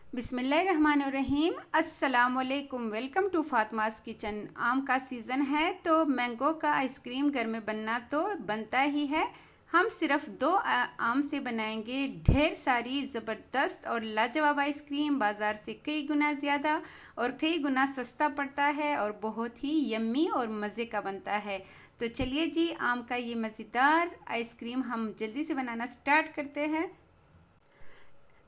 बिस्मिल्लाहिर्रहमानिर्रहीम। अस्सलामुअलैकुम। Welcome to Fatima's किचन। आम का सीज़न है तो मैंगो का आइसक्रीम घर में बनना तो बनता ही है। हम सिर्फ दो आम से बनाएंगे ढेर सारी ज़बरदस्त और लाजवाब आइसक्रीम। बाज़ार से कई गुना ज़्यादा और कई गुना सस्ता पड़ता है और बहुत ही यम्मी और मज़े का बनता है। तो चलिए जी, आम का ये मज़ेदार आइसक्रीम हम जल्दी से बनाना स्टार्ट करते हैं।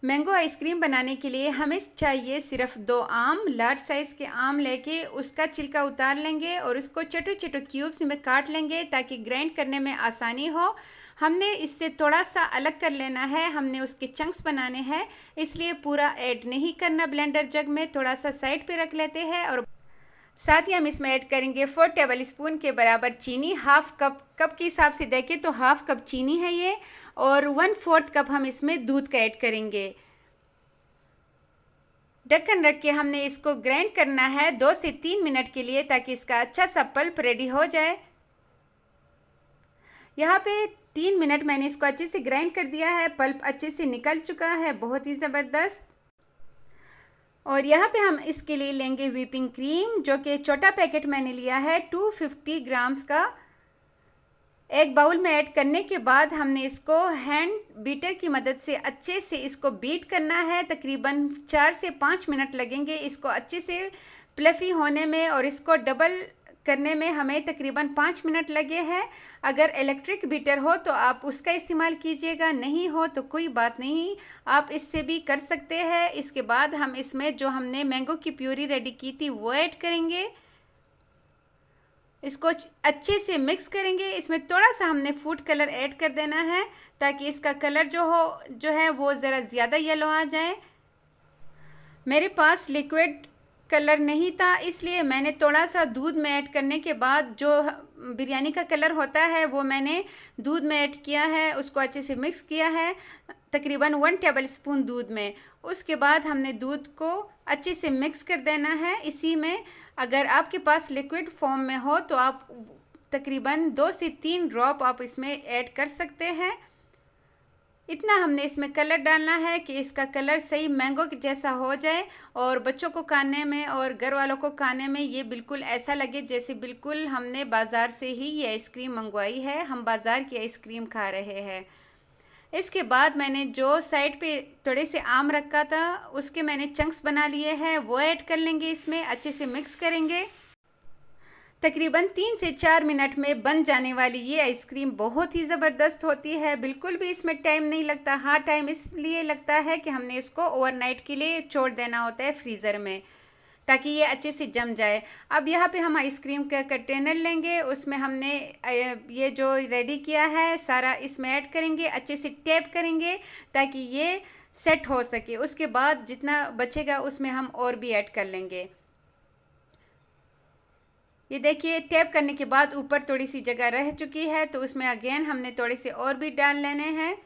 मैंगो आइसक्रीम बनाने के लिए हमें चाहिए सिर्फ दो आम। लार्ज साइज़ के आम लेके उसका छिलका उतार लेंगे और उसको छोटे छोटे क्यूब्स में काट लेंगे ताकि ग्राइंड करने में आसानी हो। हमने इससे थोड़ा सा अलग कर लेना है, हमने उसके चंक्स बनाने हैं, इसलिए पूरा ऐड नहीं करना ब्लेंडर जग में, थोड़ा सा साइड पे रख लेते हैं। और साथ ही हम इसमें ऐड करेंगे 4 टेबल स्पून के बराबर चीनी। हाफ कप के हिसाब से देखें तो हाफ कप चीनी है ये, और 1/4 कप हम इसमें दूध का ऐड करेंगे। ढक्कन रख के हमने इसको ग्राइंड करना है 2 से 3 मिनट के लिए ताकि इसका अच्छा सा पल्प रेडी हो जाए। यहाँ पे 3 मिनट मैंने इसको अच्छे से ग्राइंड कर दिया है, पल्प अच्छे से निकल चुका है, बहुत ही ज़बरदस्त। और यहाँ पे हम इसके लिए लेंगे व्हिपिंग क्रीम, जो कि छोटा पैकेट मैंने लिया है 250 ग्राम्स का। एक बाउल में ऐड करने के बाद हमने इसको हैंड बीटर की मदद से अच्छे से इसको बीट करना है। तकरीबन 4 से 5 मिनट लगेंगे इसको अच्छे से प्लफ़ी होने में, और इसको डबल करने में हमें तकरीबन 5 मिनट लगे हैं। अगर इलेक्ट्रिक बीटर हो तो आप उसका इस्तेमाल कीजिएगा, नहीं हो तो कोई बात नहीं, आप इससे भी कर सकते हैं। इसके बाद हम इसमें जो हमने मैंगो की प्यूरी रेडी की थी वो ऐड करेंगे। इसको अच्छे से मिक्स करेंगे। इसमें थोड़ा सा हमने फूड कलर ऐड कर देना है ताकि इसका कलर जो है वो ज़रा ज़्यादा येलो आ जाए। मेरे पास लिक्विड कलर नहीं था, इसलिए मैंने थोड़ा सा दूध में ऐड करने के बाद जो बिरयानी का कलर होता है वो मैंने दूध में ऐड किया है, उसको अच्छे से मिक्स किया है तकरीबन 1 टेबल स्पून दूध में। उसके बाद हमने दूध को अच्छे से मिक्स कर देना है इसी में। अगर आपके पास लिक्विड फॉर्म में हो तो आप तकरीबन 2 से 3 ड्रॉप आप इसमें ऐड कर सकते हैं। इतना हमने इसमें कलर डालना है कि इसका कलर सही मैंगो जैसा हो जाए और बच्चों को खाने में और घर वालों को खाने में ये बिल्कुल ऐसा लगे जैसे बिल्कुल हमने बाज़ार से ही ये आइसक्रीम मंगवाई है, हम बाज़ार की आइसक्रीम खा रहे हैं। इसके बाद मैंने जो साइड पे थोड़े से आम रखा था उसके मैंने चंक्स बना लिए हैं, वो ऐड कर लेंगे इसमें, अच्छे से मिक्स करेंगे। तकरीबन 3 से 4 मिनट में बन जाने वाली ये आइसक्रीम बहुत ही ज़बरदस्त होती है, बिल्कुल भी इसमें टाइम नहीं लगता। हाँ, टाइम इसलिए लगता है कि हमने इसको ओवरनाइट के लिए छोड़ देना होता है फ्रीज़र में ताकि ये अच्छे से जम जाए। अब यहाँ पे हम आइसक्रीम का कंटेनर लेंगे, उसमें हमने ये जो रेडी किया है सारा इसमें ऐड करेंगे, अच्छे से टैप करेंगे ताकि ये सेट हो सके। उसके बाद जितना बचेगा उसमें हम और भी ऐड कर लेंगे। ये देखिए, टैप करने के बाद ऊपर थोड़ी सी जगह रह चुकी है तो उसमें अगेन हमने थोड़े से और भी डाल लेने हैं।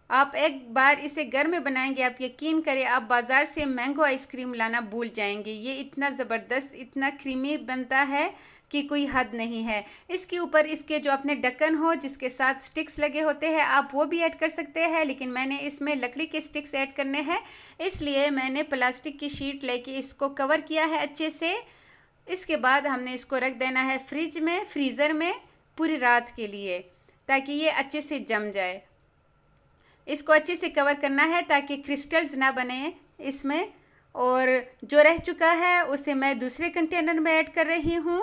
आप एक बार इसे घर में बनाएंगे, आप यकीन करें आप बाज़ार से मैंगो आइसक्रीम लाना भूल जाएंगे। ये इतना ज़बरदस्त, इतना क्रीमी बनता है कि कोई हद नहीं है। इसके ऊपर इसके जो अपने ढक्कन हो जिसके साथ स्टिक्स लगे होते हैं आप वो भी ऐड कर सकते हैं, लेकिन मैंने इसमें लकड़ी के स्टिक्स ऐड करने हैं, इसलिए मैंने प्लास्टिक की शीट लेके इसको कवर किया है अच्छे से। इसके बाद हमने इसको रख देना है फ्रीज़र में पूरी रात के लिए ताकि ये अच्छे से जम जाए। इसको अच्छे से कवर करना है ताकि क्रिस्टल्स ना बने इसमें। और जो रह चुका है उसे मैं दूसरे कंटेनर में ऐड कर रही हूँ।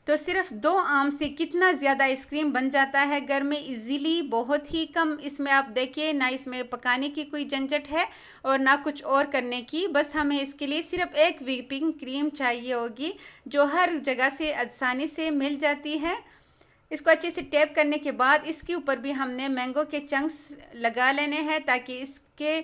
तो सिर्फ 2 आम से कितना ज़्यादा आइसक्रीम बन जाता है घर में इजीली, बहुत ही कम इसमें आप देखिए, ना इसमें पकाने की कोई झंझट है और ना कुछ और करने की। बस हमें इसके लिए सिर्फ एक व्हिपिंग क्रीम चाहिए होगी जो हर जगह से आसानी से मिल जाती है। इसको अच्छे से टैप करने के बाद इसके ऊपर भी हमने मैंगो के चंक्स लगा लेने हैं ताकि इसके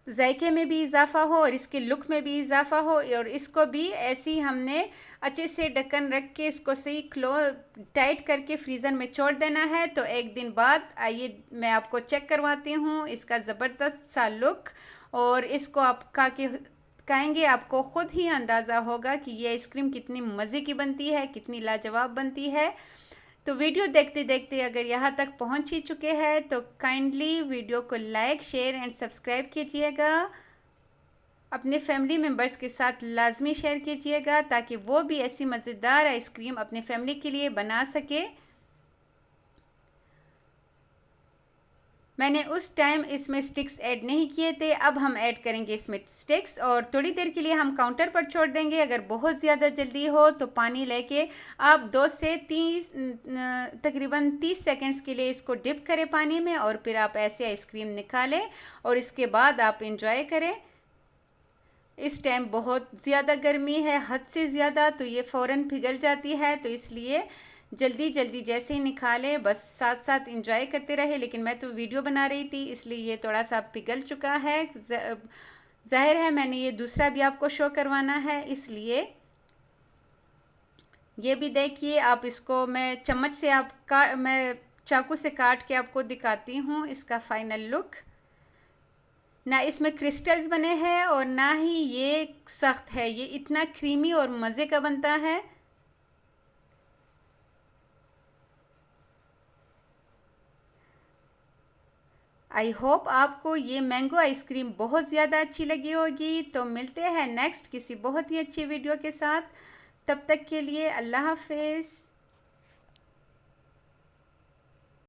जायके में भी इजाफा हो और इसके लुक में भी इजाफा हो। और इसको भी ऐसे ही हमने अच्छे से ढक्कन रख के इसको सही टाइट करके फ्रीज़र में छोड़ देना है। तो एक दिन बाद आइए मैं आपको चेक करवाती हूँ इसका ज़बरदस्त सा लुक, और इसको आप खाएंगे आपको ख़ुद ही अंदाज़ा होगा कि ये आइसक्रीम कितनी मज़े की बनती है, कितनी लाजवाब बनती है। तो वीडियो देखते देखते अगर यहाँ तक पहुँच ही चुके हैं तो काइंडली वीडियो को लाइक, शेयर एंड सब्सक्राइब कीजिएगा। अपने फैमिली मेम्बर्स के साथ लाजमी शेयर कीजिएगा ताकि वो भी ऐसी मज़ेदार आइसक्रीम अपने फैमिली के लिए बना सके। मैंने उस टाइम इसमें स्टिक्स ऐड नहीं किए थे, अब हम ऐड करेंगे इसमें स्टिक्स और थोड़ी देर के लिए हम काउंटर पर छोड़ देंगे। अगर बहुत ज़्यादा जल्दी हो तो पानी लेके आप 2 से 3 तकरीबन 30 सेकंड्स के लिए इसको डिप करें पानी में और फिर आप ऐसे आइसक्रीम निकालें और इसके बाद आप इंजॉय करें। इस टाइम बहुत ज़्यादा गर्मी है, हद से ज़्यादा, तो ये फ़ौरन पिघल जाती है, तो इसलिए जल्दी जल्दी जैसे ही निकाले बस साथ साथ इंजॉय करते रहे। लेकिन मैं तो वीडियो बना रही थी इसलिए ये थोड़ा सा पिघल चुका है। ज़ाहिर है मैंने ये दूसरा भी आपको शो करवाना है, इसलिए ये भी देखिए आप। इसको मैं चम्मच से मैं चाकू से काट के आपको दिखाती हूँ इसका फाइनल लुक। ना इसमें क्रिस्टल्स बने हैं और ना ही ये सख्त है, ये इतना क्रीमी और मज़े का बनता है। आई होप आपको ये मैंगो आइसक्रीम बहुत ज़्यादा अच्छी लगी होगी। तो मिलते हैं नेक्स्ट किसी बहुत ही अच्छी वीडियो के साथ। तब तक के लिए अल्लाह हाफिज़।